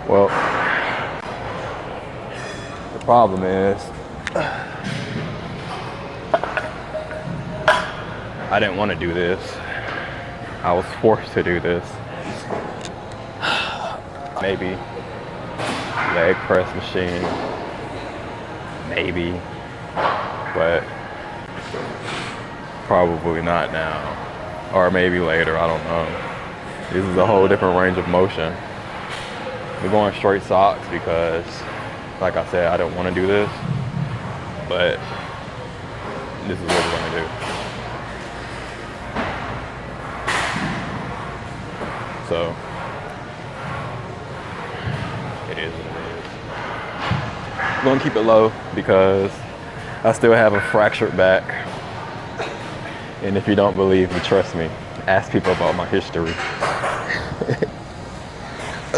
Well, the problem is I didn't want to do this. I was forced to do this. Maybe leg press machine, maybe, but probably not now, or maybe later, I don't know. This is a whole different range of motion. We're going straight socks because, like I said, I don't want to do this, but this is what we're gonna do. So, it is what it is. I'm gonna keep it low because I still have a fractured back. And if you don't believe me, trust me, ask people about my history.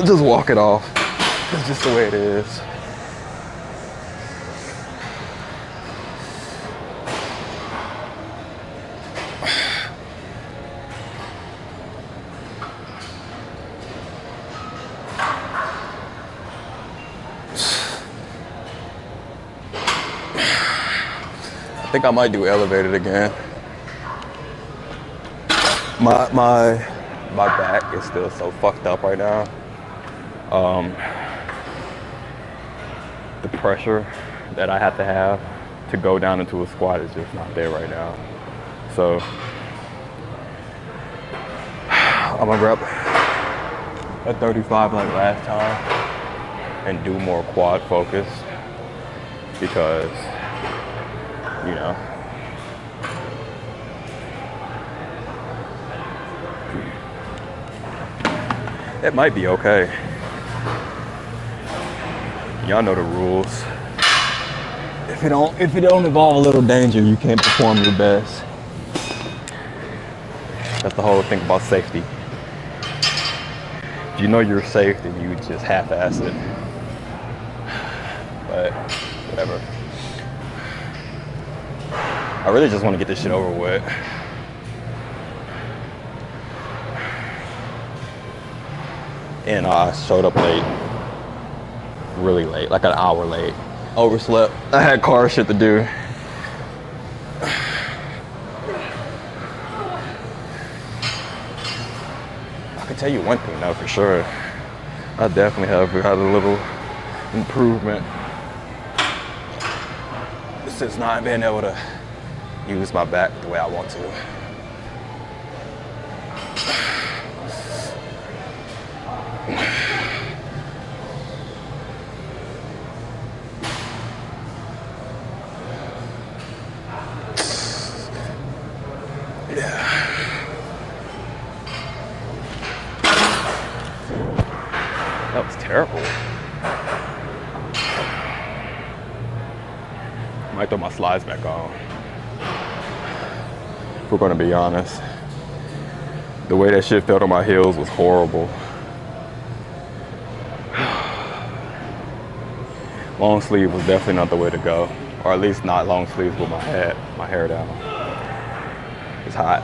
Just walk it off. It's just the way it is. I think I might do elevated again. My back is still so fucked up right now. The pressure that I have to go down into a squat is just not there right now. So I'm gonna rep at 35 like last time and do more quad focus because, you know, it might be okay. Y'all know the rules. If it don't involve a little danger, you can't perform your best. That's the whole thing about safety. If you know you're safe, then you just half-ass it. But whatever. I really just want to get this shit over with. And I showed up late. Really late, like an hour late. Overslept. I had car shit to do. I can tell you one thing though for sure. I definitely have had a little improvement since not being able to use my back the way I want to. That was terrible. Might throw my slides back on. If we're gonna be honest. The way that shit felt on my heels was horrible. Long sleeve was definitely not the way to go. Or at least not long sleeves with my hair down. It's hot.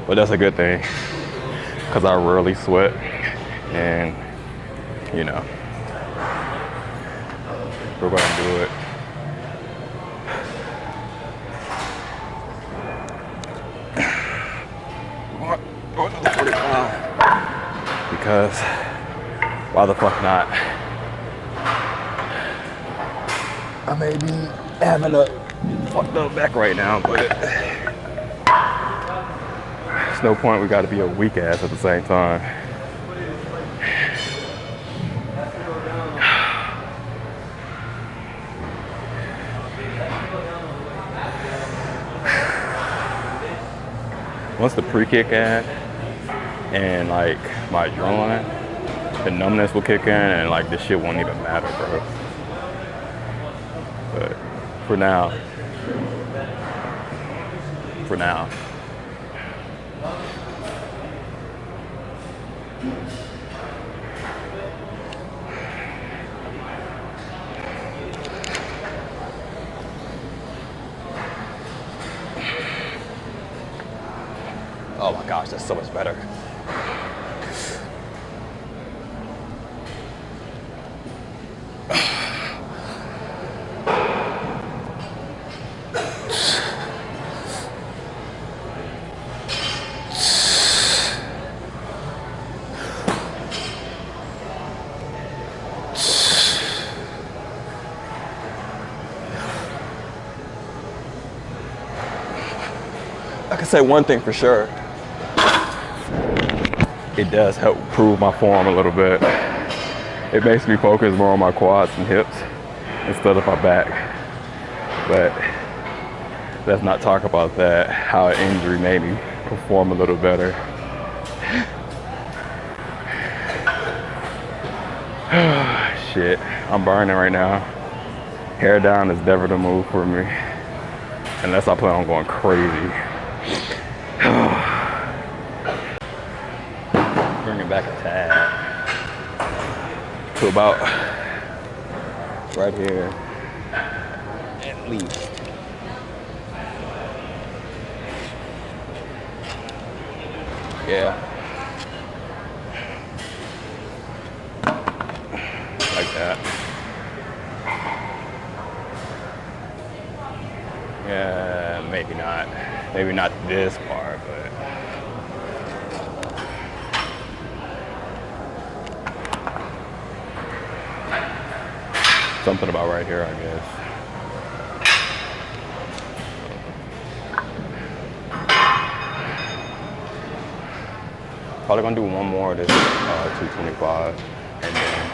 But that's a good thing. Cause I rarely sweat. And you know, we're gonna do it. Another 45. Because why the fuck not? I may be having a fucked up back right now, but there's no point. We gotta be a weak ass at the same time. Once the pre-kick in and like my adrenaline, the numbness will kick in and like this shit won't even matter, bro. But for now. Oh my gosh, that's so much better. I can say one thing for sure. It does help improve my form a little bit. It makes me focus more on my quads and hips instead of my back. But let's not talk about that, how an injury made me perform a little better. Shit, I'm burning right now. Hair down is never the move for me, unless I plan on going crazy. Bring it back a tad to about right here, at least. Yeah. Like that. Yeah, maybe not. Maybe not this part, but something about right here, I guess. Probably gonna do one more of this 225 and then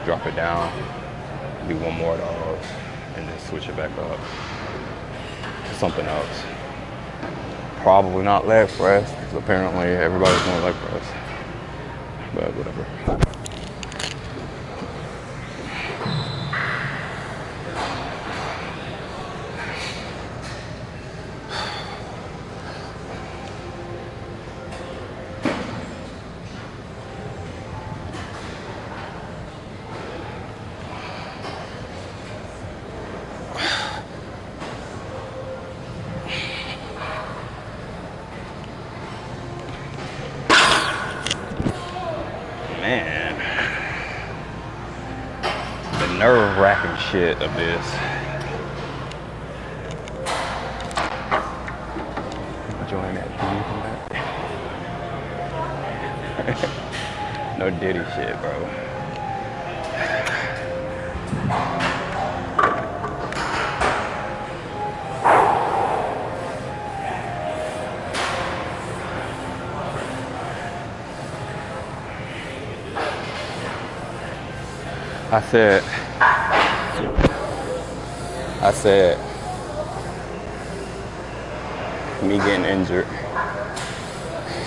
drop it down, do one more of those, and then switch it back up to something else. Probably not leg press, because apparently everybody's doing leg press, but whatever. Man, the nerve-wracking shit of this. Enjoying that view from that. No Diddy shit, bro. I said, me getting injured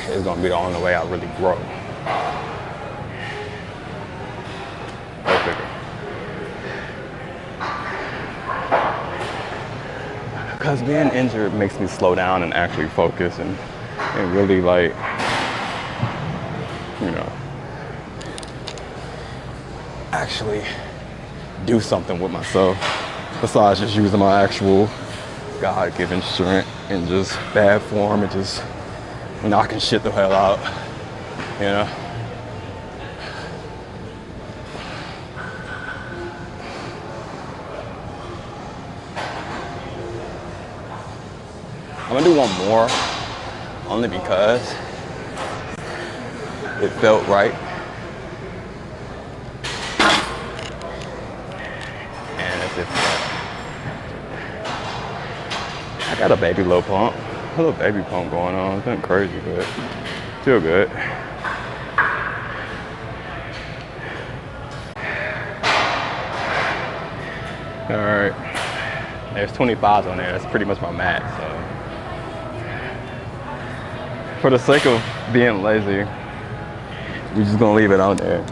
is gonna be the only way I really grow. Go figure. Because being injured makes me slow down and actually focus and really, like, you know, actually do something with myself besides just using my actual God-given strength in just bad form and just knocking shit the hell out, you know? I'm gonna do one more, only because it felt right. I got a baby low pump. A little baby pump going on. It's nothing crazy, but feel good. All right. There's 25s on there. That's pretty much my max. So, for the sake of being lazy, we're just gonna leave it on there.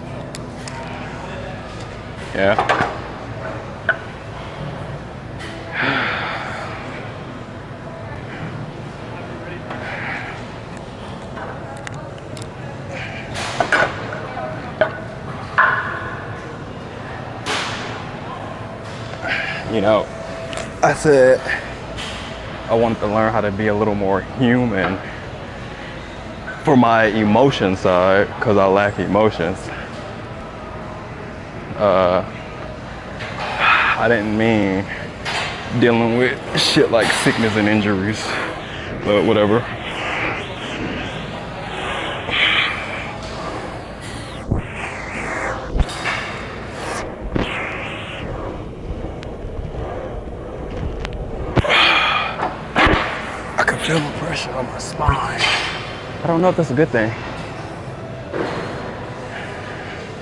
Yeah. You know, I said I wanted to learn how to be a little more human for my emotion side, because I lack emotions. I didn't mean dealing with shit like sickness and injuries, but whatever. Feel my pressure. pressure on my spine. I don't know if that's a good thing.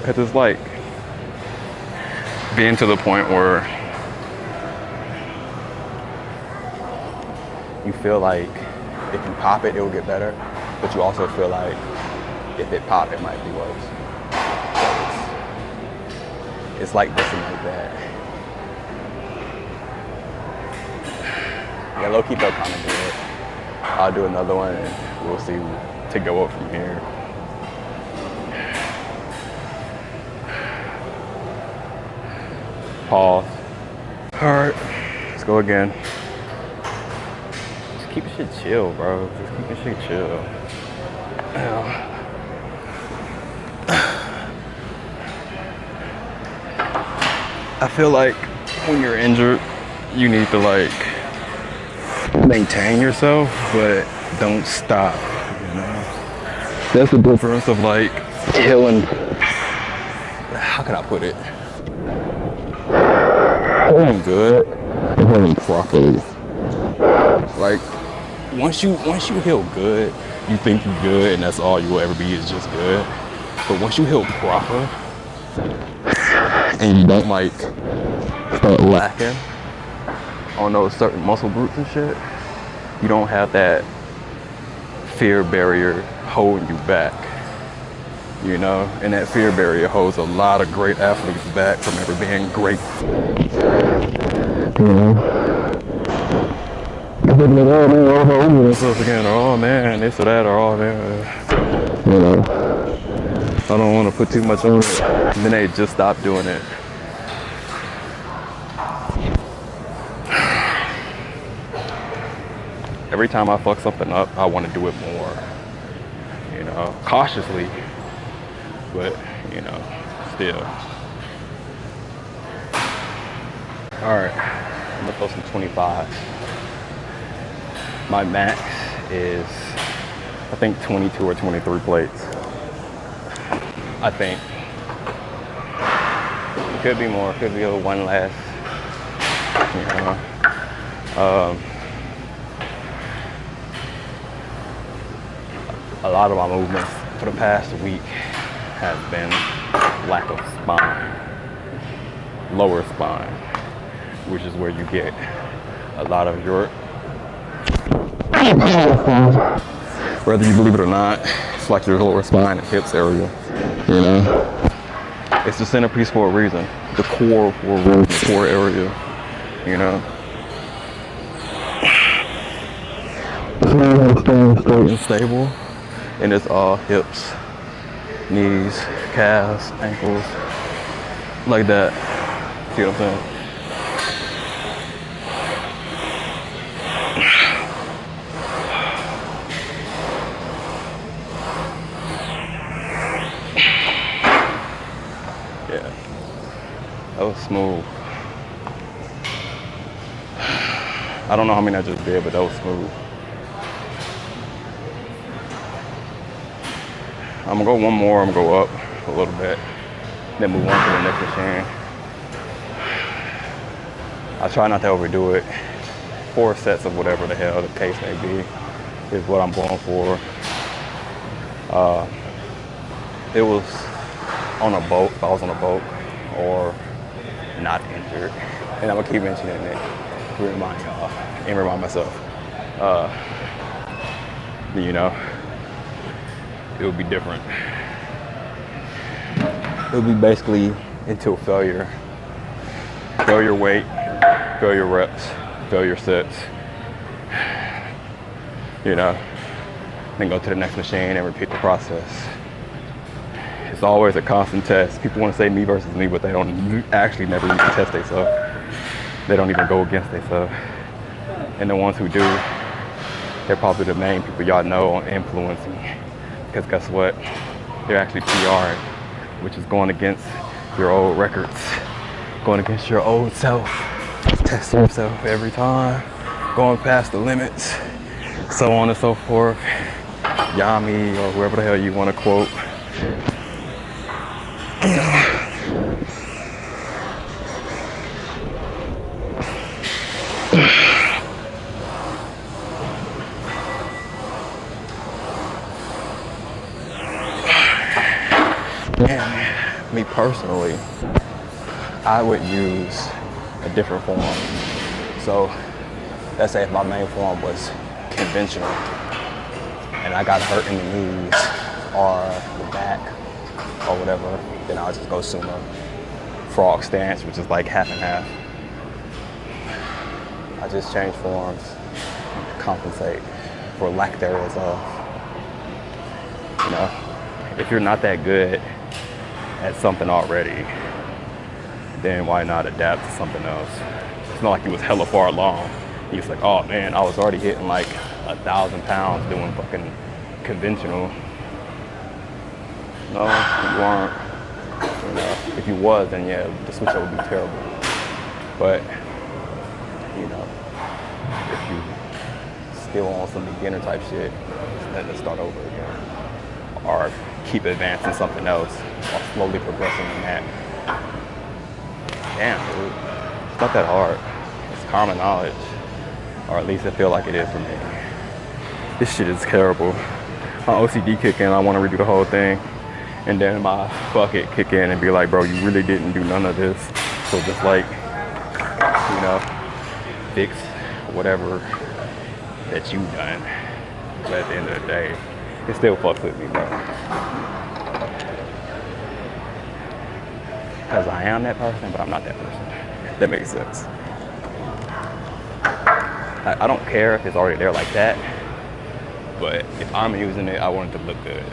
Cause it's like being to the point where you feel like if you pop it, it will get better. But you also feel like if it pop, it might be worse. It's like this and like that. Yeah, low-key felt kind of good. I'll do another one and we'll see to go up from here. Pause. All right, let's go again. Just keep the shit chill, bro. Just keep the shit chill. I feel like when you're injured, you need to like maintain yourself, but don't stop, you know? That's the difference of like healing. How can I put it? Healing good and healing properly. Like once you heal good, you think you're good and that's all you will ever be is just good. But once you heal proper and you don't like start lacking on those certain muscle groups and shit, you don't have that fear barrier holding you back, you know? And that fear barrier holds a lot of great athletes back from ever being great. You know? Oh man, this or that, or oh man, you know? I don't want to put too much on it. And then they just stop doing it. Every time I fuck something up, I want to do it more. You know, cautiously, but you know, still. All right, I'm gonna throw some 25. My max is, I think 22 or 23 plates. I think. It could be more, it could be a one less, you know. A lot of my movements for the past week have been lack of spine, lower spine, which is where you get a lot of your, whether you believe it or not, it's like your lower spine and hips area, you know? It's the centerpiece for a reason, the core for a reason, the core area, you know? Straight and stable. And it's all hips, knees, calves, ankles, like that. See what I'm saying? Yeah, that was smooth. I don't know how many I just did, but that was smooth. I'm gonna go one more, I'm gonna go up a little bit, then move on to the next machine. I try not to overdo it. 4 sets of whatever the hell the case may be is what I'm going for. It was on a boat, if I was on a boat, or not injured. And I'm gonna keep mentioning it to remind y'all and remind myself. You know, it would be different. It would be basically until failure. Failure weight, failure reps, failure sets. You know, then go to the next machine and repeat the process. It's always a constant test. People want to say me versus me, but they don't actually never even test themselves. They don't even go against themselves. And the ones who do, they're probably the main people y'all know on influencing. Because guess what? They're actually PRing, which is going against your old records, going against your old self, testing yourself every time, going past the limits, so on and so forth. Yami or whoever the hell you want to quote. me personally, I would use a different form. So let's say if my main form was conventional and I got hurt in the knees or the back or whatever, then I'll just go sumo. Frog stance, which is like half and half. I just change forms to compensate for lack there is of. You know, if you're not that good at something already, then why not adapt to something else? It's not like you was hella far along. He was like, oh man, I was already hitting like 1,000 pounds doing fucking conventional. No, you weren't. You know, if you was, then yeah, the switch up would be terrible. But, you know, if you still on some beginner type shit, then to start over again. Or keep advancing something else, or slowly progressing in that. Damn, dude, it's not that hard. It's common knowledge, or at least I feel like it is for me. This shit is terrible. My OCD kick in, I want to redo the whole thing. And then my fuck it kick in and be like, bro, you really didn't do none of this. So just like, you know, fix whatever that you've done. But at the end of the day, it still fucks with me, bro. Because I am that person, but I'm not that person. That makes sense. I don't care if it's already there like that, but if I'm using it, I want it to look good.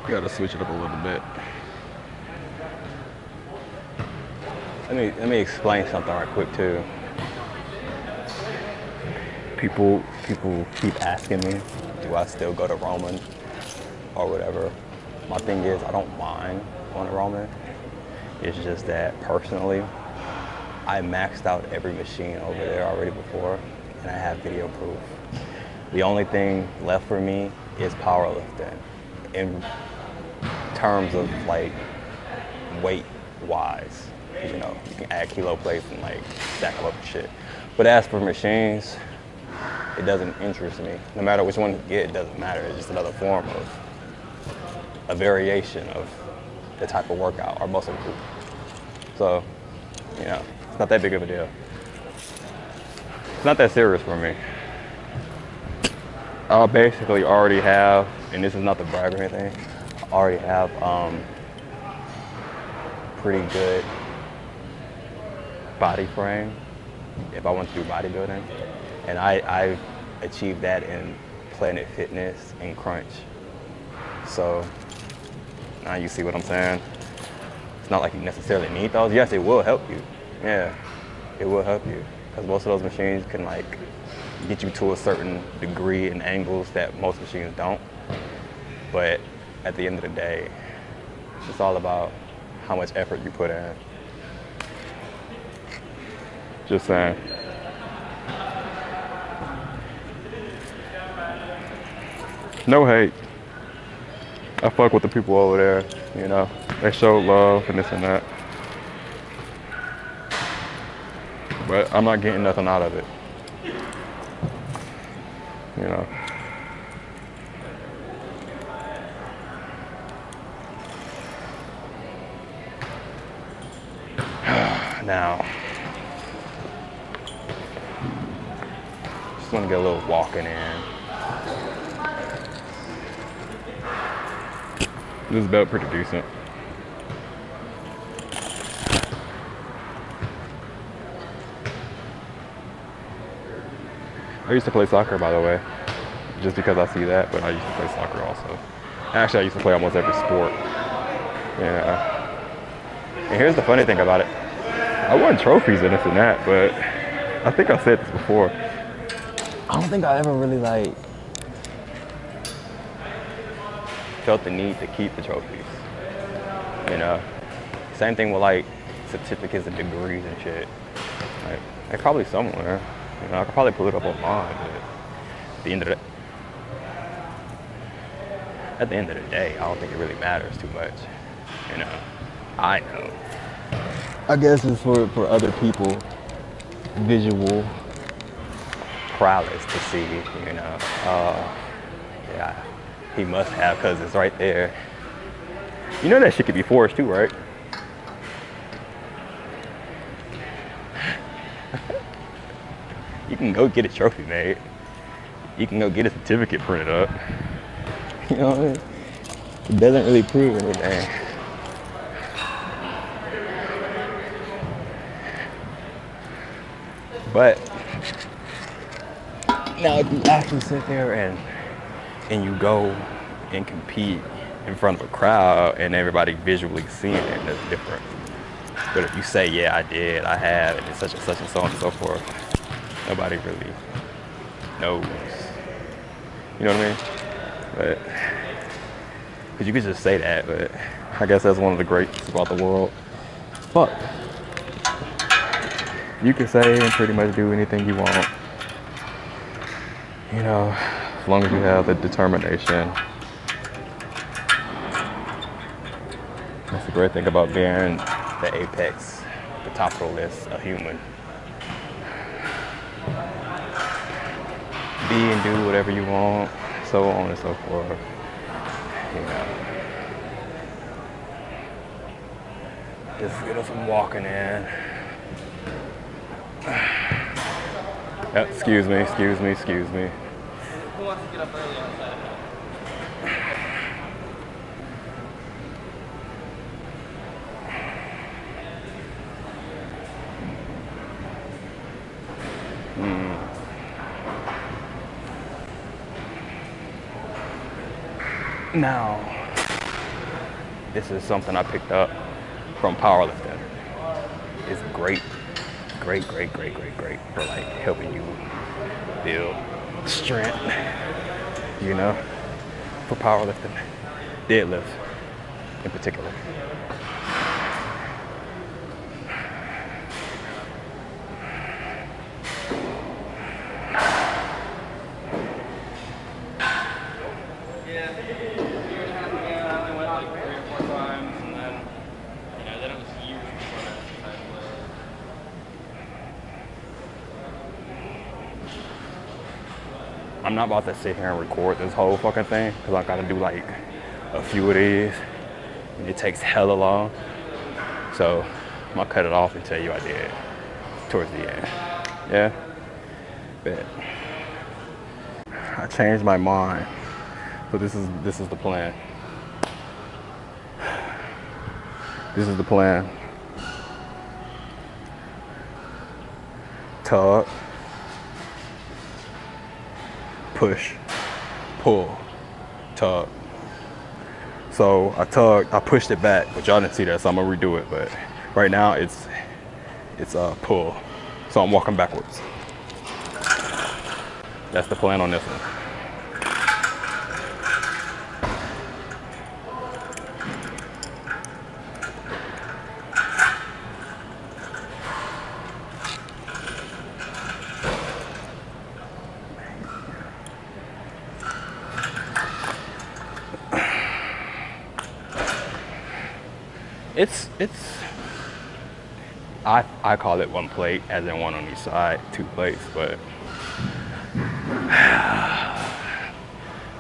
Gotta switch it up a little bit. Let me explain something right quick too. People keep asking me, do I still go to Roman or whatever? My thing is, I don't mind going to Roman. It's just that personally, I maxed out every machine over there already before, and I have video proof. The only thing left for me is powerlifting. In terms of like weight wise, you know, you can add kilo plates and like stack them up and shit. But as for machines, it doesn't interest me. No matter which one you get, it doesn't matter. It's just another form of a variation of the type of workout or muscle group. So, you know, it's not that big of a deal. It's not that serious for me. I basically already have, and this is not to brag or anything, I already have pretty good body frame if I want to do bodybuilding. And I achieved that in Planet Fitness and Crunch. So now you see what I'm saying? It's not like you necessarily need those. Yes, it will help you. Yeah, it will help you. Because most of those machines can like get you to a certain degree and angles that most machines don't. But at the end of the day, it's all about how much effort you put in. Just saying. No hate. I fuck with the people over there, you know. They show love and this and that. But I'm not getting nothing out of it. You know. Now, just want to get a little walking in. This is belt pretty decent. I used to play soccer, by the way, just because I see that, but I used to play soccer also. Actually, I used to play almost every sport. Yeah. And here's the funny thing about it. I won trophies and this and that, but I think I said this before. I don't think I ever really like felt the need to keep the trophies. You know, same thing with like certificates and degrees and shit. Like, they're probably somewhere, You know, I could probably pull it up online, but at the end of the day, I don't think it really matters too much. You know, I know. I guess it's for other people, visual prowess to see. You know, yeah, he must have because it's right there. You know that shit could be forged too, right? You can go get a trophy made. You can go get a certificate printed up. You know what I mean? It doesn't really prove anything. But now if you actually sit there and you go and compete in front of a crowd and everybody visually seeing it, that's different. But if you say, yeah, I did, I have, and it's such and so on and so forth, nobody really knows. You know what I mean? But, because you could just say that, but I guess that's one of the greats about the world. But, you can say and pretty much do anything you want. You know, as long as you have the determination. That's the great thing about being the apex, the top of the list, a human. Be and do whatever you want, so on and so forth. You know. Just get us some walking in. Excuse me. Who wants to get up early outside of that? Now, this is something I picked up from powerlifting. It's great for like helping you build strength, you know, for powerlifting, deadlift in particular. I'm not about to sit here and record this whole fucking thing because I gotta do like a few of these and it takes hella long. So I'm gonna cut it off and tell you I did towards the end. Yeah? Bet. I changed my mind. So this is the plan. This is the plan. Tug. Push, pull, tug. So I tugged, I pushed it back, but y'all didn't see that, so I'm gonna redo it. But right now it's pull. So I'm walking backwards. That's the plan on this one. I call it one plate, as in one on each side, 2 plates, but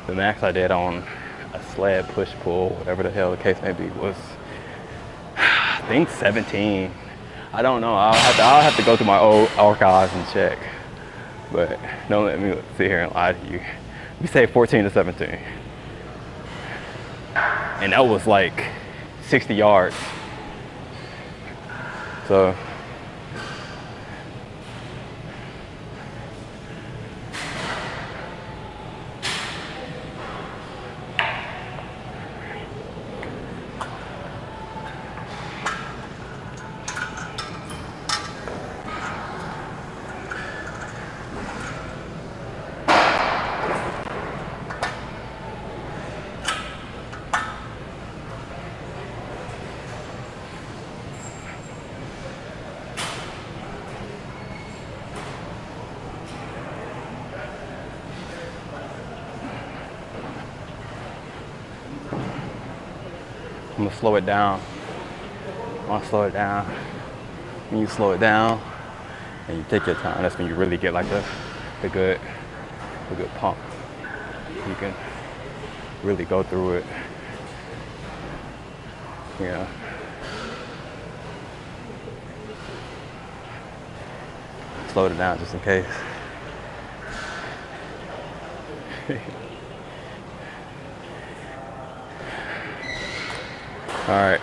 the max I did on a sled push pull, whatever the hell the case may be, was I think 17. I don't know. I'll have to go through my old archives and check. But don't let me sit here and lie to you. We say 14 to 17. And that was like 60 yards. So I'm gonna slow it down. I want to slow it down. When you slow it down and you take your time, that's when you really get like the good pump. You can really go through it. Yeah. Slow it down just in case. All right,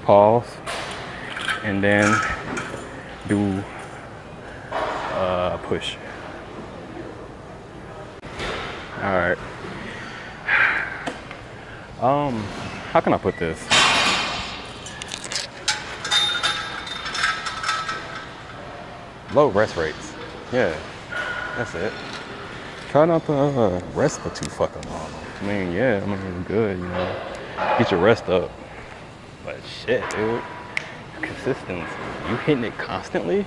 pause, and then do push. All right. How can I put this? Low rest rates. Yeah, that's it. Try not to rest for too fucking long. I mean, yeah, I mean, good, you know. Get your rest up. But shit, dude. Consistency. You hitting it constantly?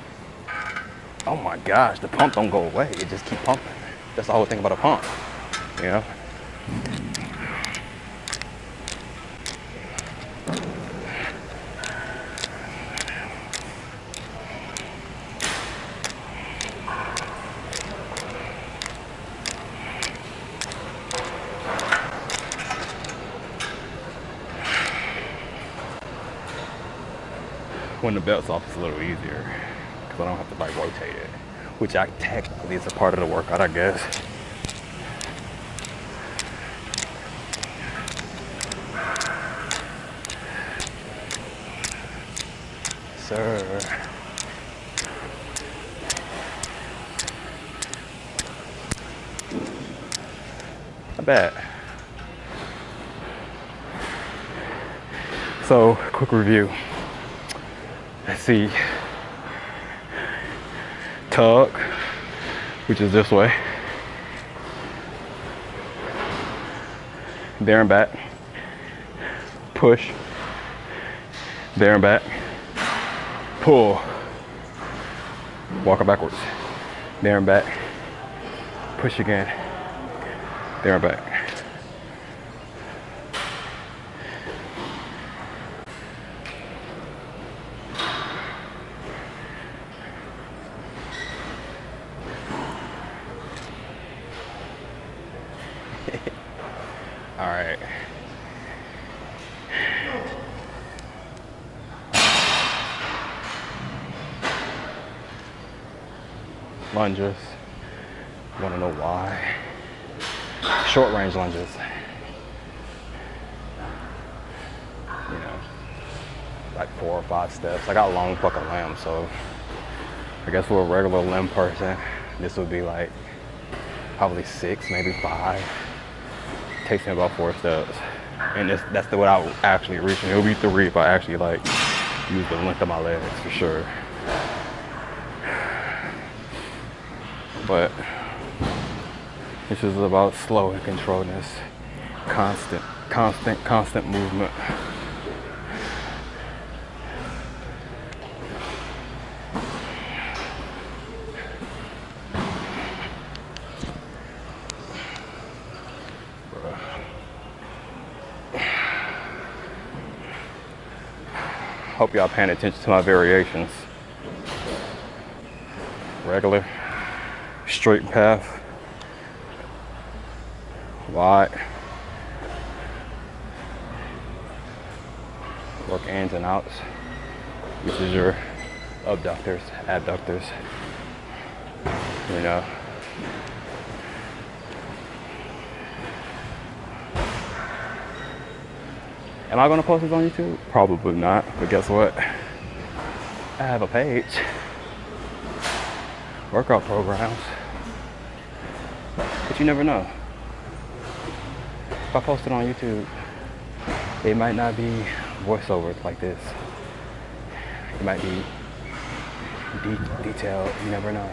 Oh my gosh, the pump don't go away. It just keep pumping. That's the whole thing about a pump. You know? When the belt's off, it's a little easier because I don't have to like rotate it, which I technically is a part of the workout, I guess. Sir. Not bad. So, quick review. Let's see. Tug, which is this way. There and back. Push. There and back. Pull. Walk it backwards. There and back. Push again. There and back. All right. Lunges. Want to know why? Short range lunges. You know, like 4 or 5 steps. I got long fucking limbs, so I guess for a regular limb person, this would be like probably 6, maybe 5. Takes me about 4 steps, and that's the what I would actually reach. And it'll be 3 if I actually like use the length of my legs for sure. But this is about slow and controlledness, constant movement. Hope y'all paying attention to my variations. Regular, straight path, wide, work ins and outs. This is your abductors, adductors, you know. Am I gonna post this on YouTube? Probably not, but guess what? I have a page. Workout programs. But you never know. If I post it on YouTube, it might not be voiceovers like this. It might be detailed. You never know.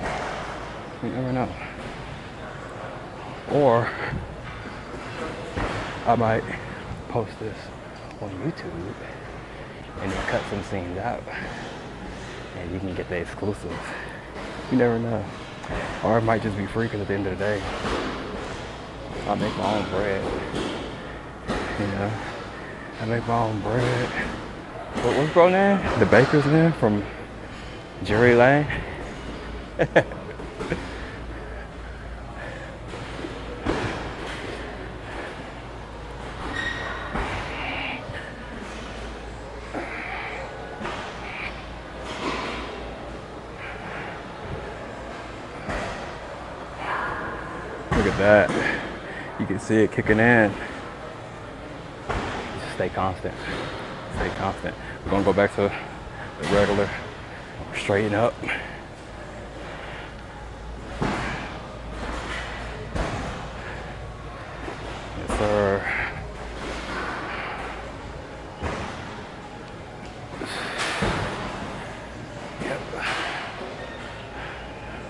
You never know. Or I might post this on YouTube and then cut some scenes out and you can get the exclusive. You never know. Or it might just be free because at the end of the day I make my own bread, you know. I make my own bread. What's bro name? The baker's name from Jerry Lane. Look at that. You can see it kicking in. Just stay constant. Stay constant. We're gonna go back to the regular. Straighten up. Yes, sir. Yep.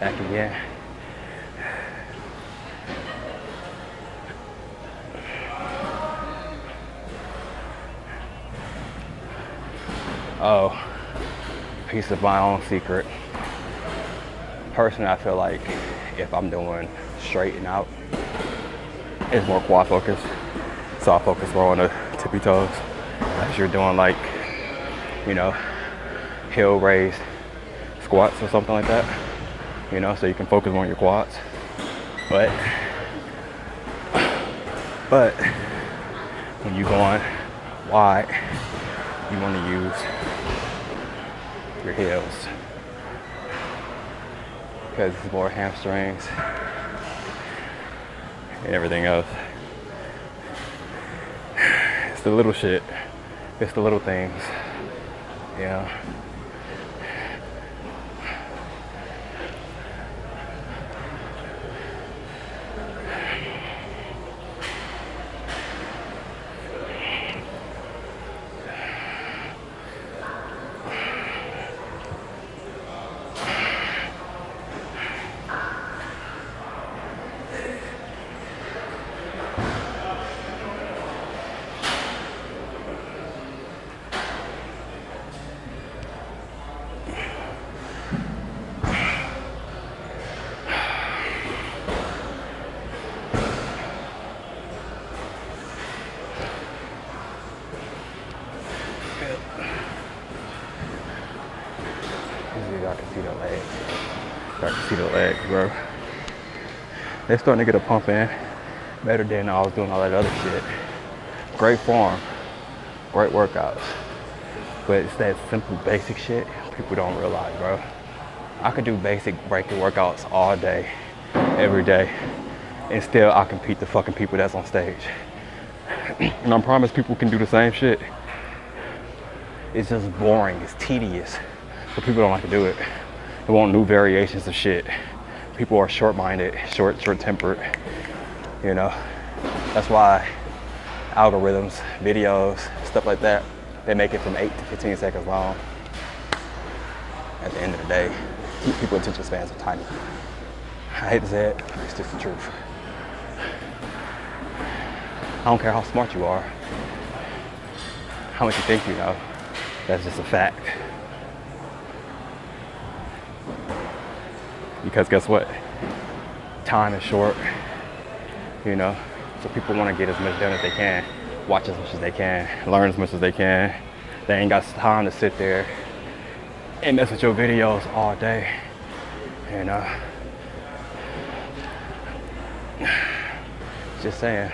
Back again. Oh, piece of my own secret. Personally, I feel like if I'm doing straight and out, it's more quad focus. So I focus more on the tippy toes. As you're doing like, you know, heel raised squats or something like that. You know, so you can focus more on your quads. But when you're going wide, you want to use your heels because it's more hamstrings and everything else. It's the little shit. It's the little things. Yeah. I can see the legs. I can see the legs, bro. They're starting to get a pump in. Better than I was doing all that other shit. Great form. Great workouts. But it's that simple basic shit people don't realize, bro. I could do basic breaking workouts all day, every day, and still I compete the fucking people that's on stage. And I promise people can do the same shit. It's just boring, it's tedious. So people don't like to do it. They want new variations of shit. People are short-minded, short-tempered, you know. That's why algorithms, videos, stuff like that, they make it from 8 to 15 seconds long. At the end of the day, people's attention spans are tiny. I hate to say it, it's just the truth. I don't care how smart you are, how much you think you know, that's just a fact. Because guess what? Time is short, you know? So people want to get as much done as they can, watch as much as they can, learn as much as they can. They ain't got time to sit there and mess with your videos all day, you know? Just saying.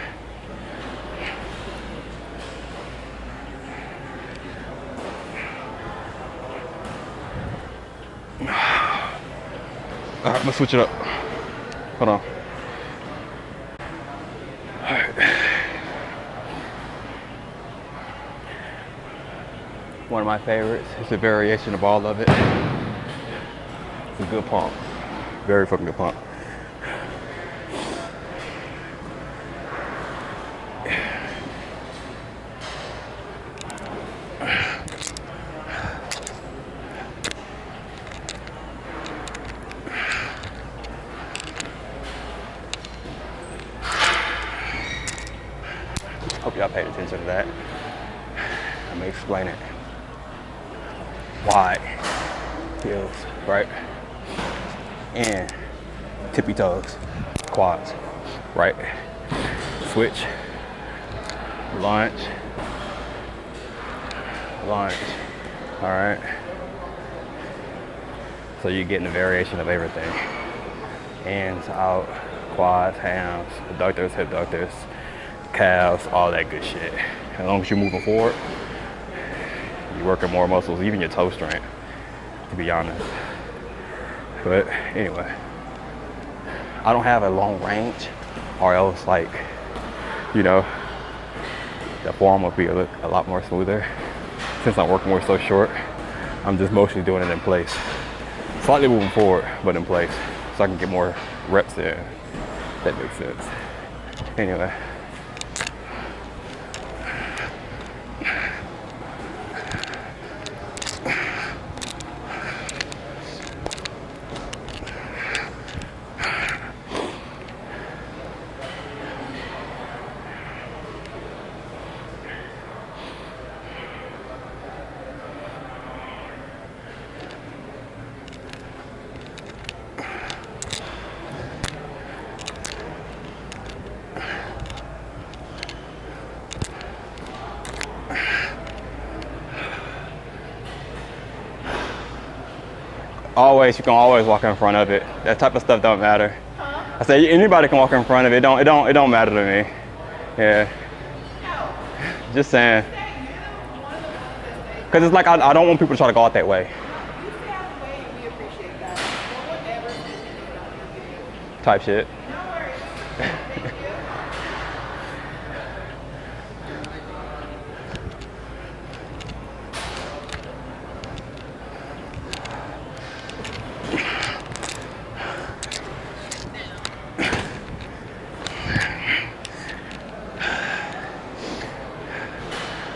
All right, let's switch it up. Hold on. All right. One of my favorites. It's a variation of all of it. It's a good pump. Very fucking good pump. Hope y'all paid attention to that. Let me explain it. Wide heels, right? And tippy toes, quads, right? Switch, lunge, lunge. All right. So you're getting a variation of everything. Ins, out, quads, hams, abductors, abductors, calves, all that good shit. As long as you're moving forward, you're working more muscles, even your toe strength, to be honest. But anyway, I don't have a long range, or else like, you know, the form will be a lot more smoother. Since I'm working with so short, I'm just mostly doing it in place. Slightly moving forward, but in place, so I can get more reps in. That makes sense. Anyway. Always, you can always walk in front of it. That type of stuff don't matter. I say anybody can walk in front of it. It don't matter to me. Yeah. Just saying. Cause it's like I don't want people to try to go out that way. Type shit.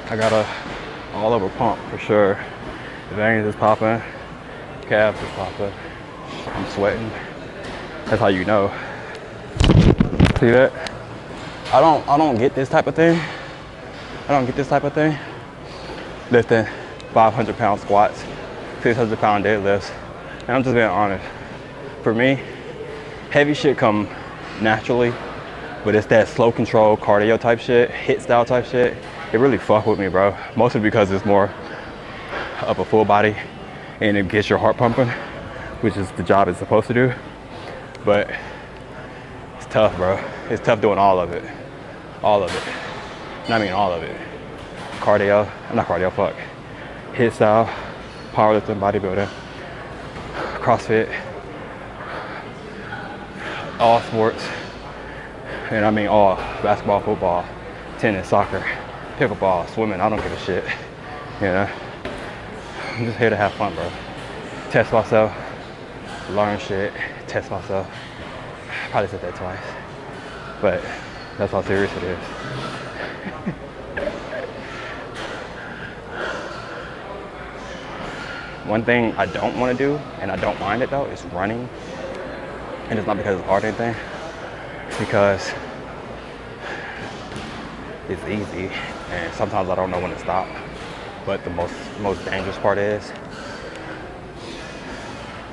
I got a all over pump for sure. The veins is popping, calves is popping. I'm sweating. That's how you know. See that? I don't get this type of thing. I don't get this type of thing. Lifting 500-pound squats, 600-pound deadlifts. And I'm just being honest. For me, heavy shit come naturally, but it's that slow control cardio type shit, hit style type shit. It really fuck with me, bro. Mostly because it's more of a full body and it gets your heart pumping, which is the job it's supposed to do. But it's tough, bro. It's tough doing all of it. All of it. And I mean all of it. Cardio, not cardio, fuck. Hit style, powerlifting, bodybuilding, CrossFit, all sports. And I mean all, basketball, football, tennis, soccer, pickleball, swimming, I don't give a shit. You know, I'm just here to have fun, bro. Test myself, learn shit, test myself. Probably said that twice, but that's how serious it is. One thing I don't want to do, and I don't mind it though, is running. And it's not because it's hard or anything, it's because it's easy, and sometimes I don't know when to stop. But the most dangerous part is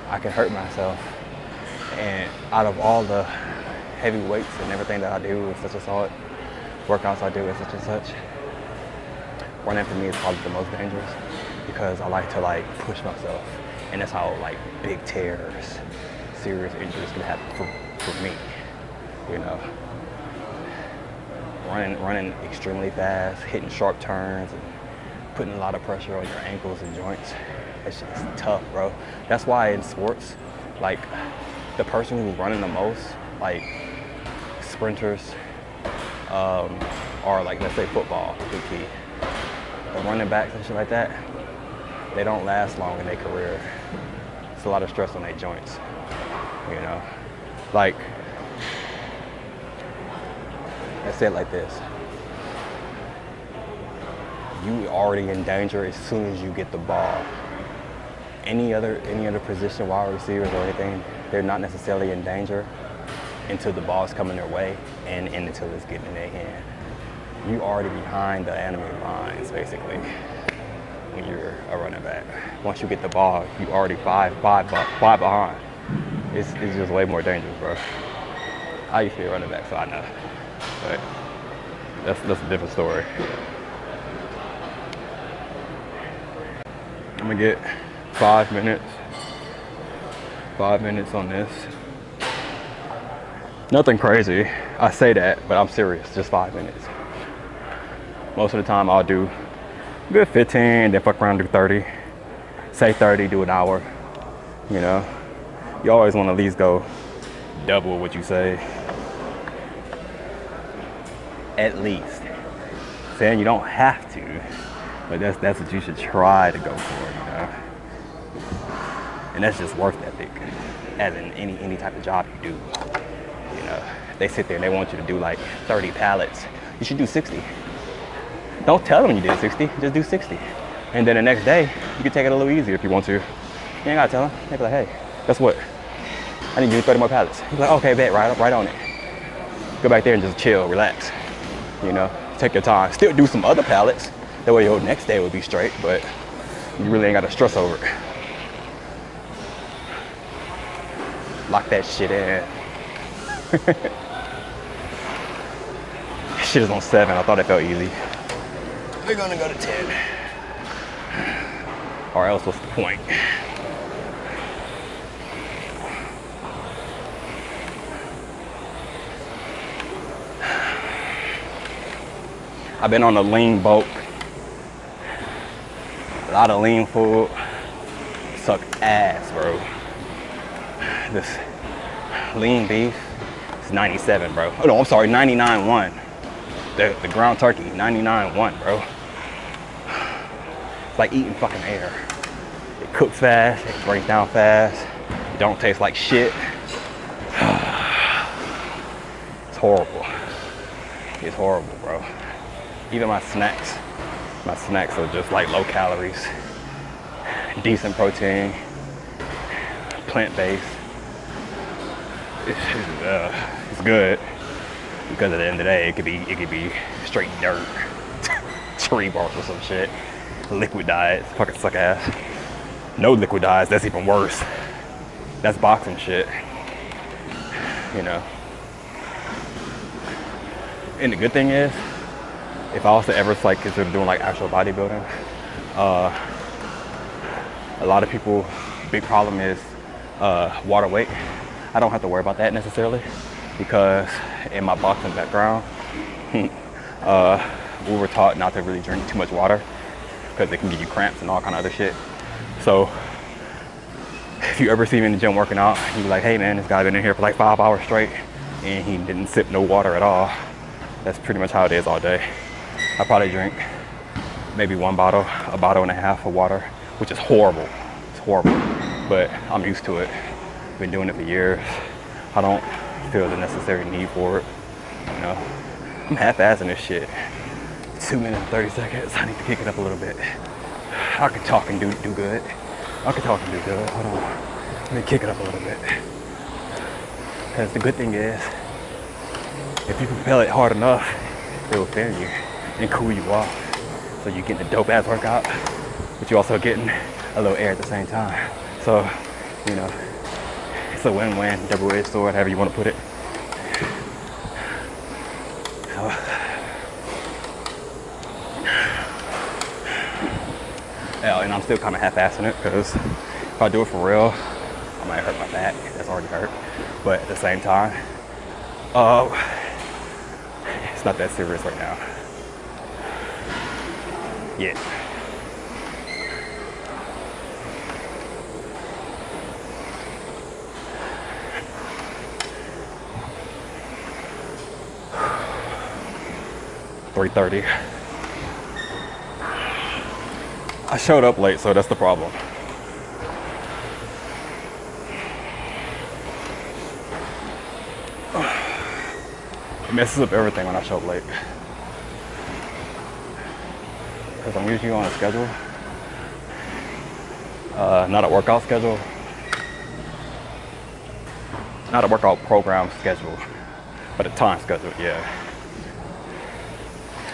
I can hurt myself. And out of all the heavy weights and everything that I do with such a solid workouts I do with such and such, running for me is probably the most dangerous because I like to push myself, and that's how big tears, serious injuries can happen for me, you know. Running extremely fast, hitting sharp turns, and putting a lot of pressure on your ankles and joints. It's just tough, bro. That's why in sports, the person who's running the most, sprinters, or let's say football, big key. The running backs and shit like that, they don't last long in their career. It's a lot of stress on their joints, you know. Let's say it like this. You already in danger as soon as you get the ball. Any other position, wide receivers or anything, they're not necessarily in danger until the ball's coming their way and until it's getting in their hand. You already behind the enemy lines, basically, when you're a running back. Once you get the ball, you already five behind. It's just way more dangerous, bro. I used to be a running back, so I know. But that's a different story. I'm gonna get 5 minutes. 5 minutes on this. Nothing crazy. I say that, but I'm serious. Just 5 minutes. Most of the time I'll do good 15, then fuck around, do 30. Say 30, do an hour. You know, you always want to at least go double what you say. At least. Saying you don't have to, but that's what you should try to go for, you know. And that's just work ethic, as in any type of job you do. You know, they sit there and they want you to do like 30 pallets. You should do 60. Don't tell them you did 60, just do 60. And then the next day, you can take it a little easier if you want to. You ain't gotta tell them. They be like, hey, guess what? I need you to do 30 more pallets. You're like, okay, bet, right on it. Go back there and just chill, relax. You know, take your time. Still do some other pallets. That way your next day will be straight, but you really ain't gotta stress over it. Lock that shit in. Shit is on 7. I thought it felt easy. We're gonna go to 10. Or else what's the point? I've been on a lean boat. A lot of lean food. Suck ass, bro. This lean beef is 97, bro. Oh no, I'm sorry, 99.1. The ground turkey, 99.1, bro. It's like eating fucking air. It cooks fast, it breaks down fast. It don't taste like shit. It's horrible. It's horrible, bro. Even my snacks are just like low calories, decent protein, plant-based. It's good because at the end of the day, it could be straight dirt, tree bark or some shit. Liquid diets, fucking suck ass. No liquid diets, that's even worse. That's boxing shit, you know. And the good thing is, if I was to ever like consider doing like actual bodybuilding, a lot of people, big problem is water weight. I don't have to worry about that necessarily because in my boxing background, we were taught not to really drink too much water because it can give you cramps and all kind of other shit. So if you ever see me in the gym working out, you be like, hey man, this guy been in here for like 5 hours straight and he didn't sip no water at all. That's pretty much how it is all day. I probably drink maybe a bottle and a half of water, which is horrible. It's horrible, but I'm used to it. Been doing it for years. I don't feel the necessary need for it. You know, I'm half-assing this shit. 2 minutes and 30 seconds. I need to kick it up a little bit. I can talk and do good. I can talk and do good. Hold on. Let me kick it up a little bit. Because the good thing is, if you propel it hard enough, it will fail you and cool you off. So you're getting a dope ass workout, but you're also getting a little air at the same time. So, you know, it's a win-win, double-edged sword, however you want to put it. Yeah, and I'm still kind of half-assing it because if I do it for real, I might hurt my back. That's already hurt. But at the same time, it's not that serious right now. Yeah. $3:30. I showed up late, so that's the problem. It messes up everything when I show up late. Because I'm usually on a schedule. Not a workout schedule. Not a workout program schedule, but a time schedule, yeah.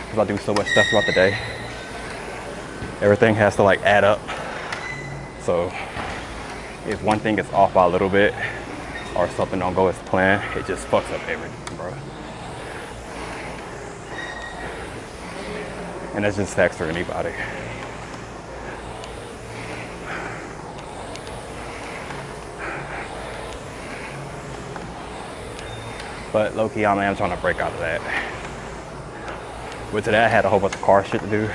Because I do so much stuff throughout the day. Everything has to like add up. So if one thing is off by a little bit or something don't go as planned, it just fucks up everything, bro. And that's just facts for anybody. But low-key, I am trying to break out of that. But today I had a whole bunch of car shit to do.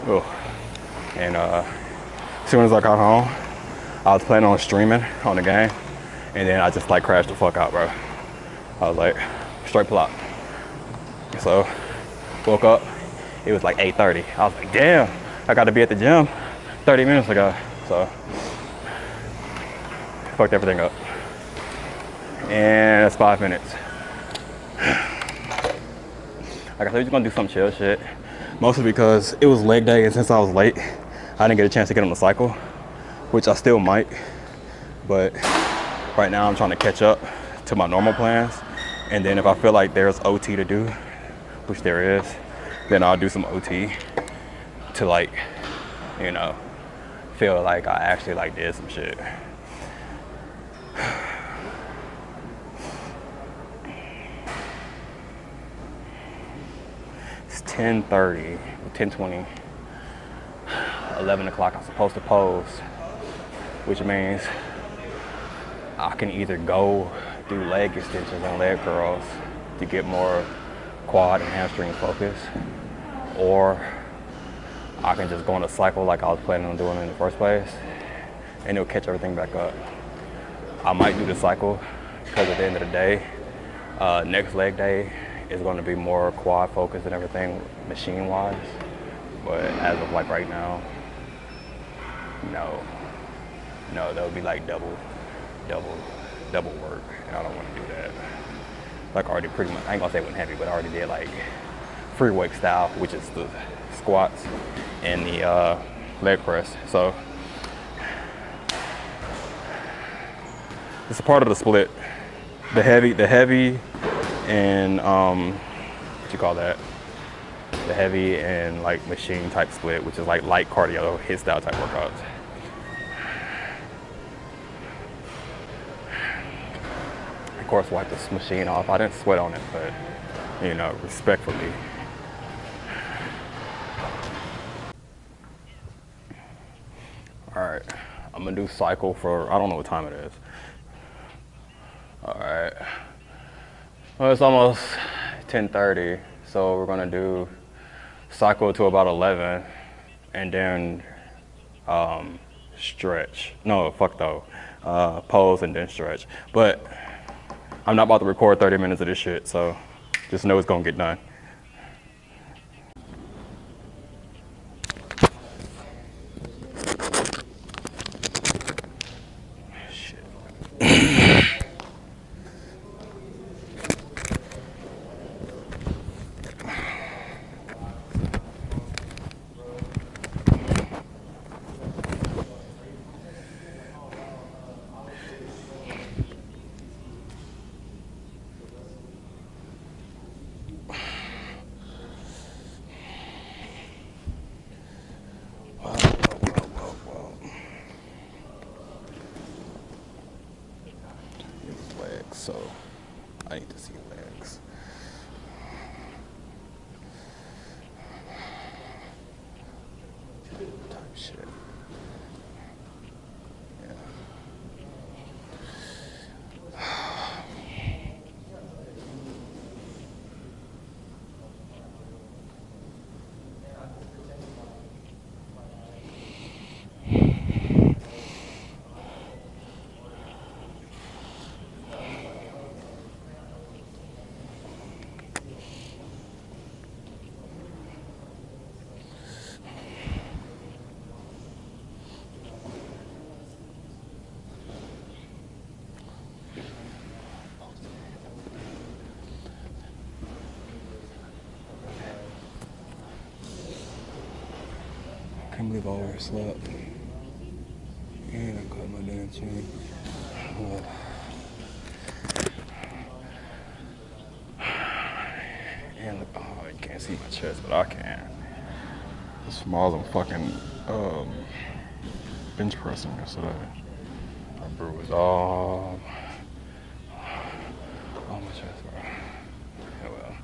Oh. And as soon as I got home, I was planning on streaming on the game. And then I just like crashed the fuck out, bro. I was like, straight plop. So, woke up, it was like 8:30. I was like, damn, I got to be at the gym 30 minutes ago. So, fucked everything up. And it's 5 minutes. Like I said, we're just gonna do some chill shit. Mostly because it was leg day, and since I was late, I didn't get a chance to get on the cycle, which I still might. But right now I'm trying to catch up to my normal plans. And then if I feel like there's OT to do, which there is, then I'll do some OT to like, you know, feel like I actually like did some shit. It's 10:30, 10:20, 11 o'clock. I'm supposed to pose, which means I can either go do leg extensions and leg curls to get more quad and hamstring focus, or I can just go on a cycle like I was planning on doing in the first place, and it'll catch everything back up. I might do the cycle because at the end of the day, next leg day is going to be more quad focused and everything machine wise. But as of like right now, no, that would be like double work, and I don't want to do that. Like I already pretty much, I ain't gonna say it went heavy, but I already did like free weight style, which is the squats and the leg press. So it's a part of the split. The heavy and what you call that? The heavy and like machine type split, which is like light cardio, HIIT style type workouts. Of course, wipe this machine off. I didn't sweat on it, but you know, respectfully. All right, I'm gonna do cycle for, I don't know what time it is. All right, well, it's almost 10:30, so we're gonna do cycle to about 11, and then stretch. No, fuck though. Pose and then stretch. But I'm not about to record 30 minutes of this shit, so just know it's gonna get done. So I need to see legs. Type shit. Yeah. I can't believe I overslept. And I cut my damn chin. And oh, you can't see my chest, but I can. It's from all them fucking bench pressing yesterday. I bruised all my chest, bro. Yeah, well.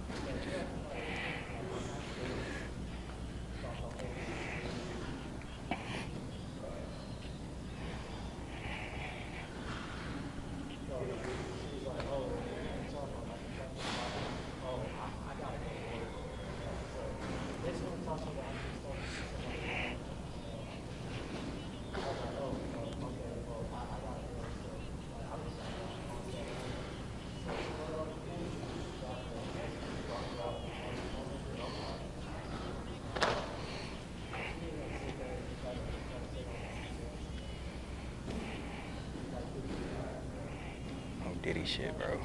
Diddy shit, bro.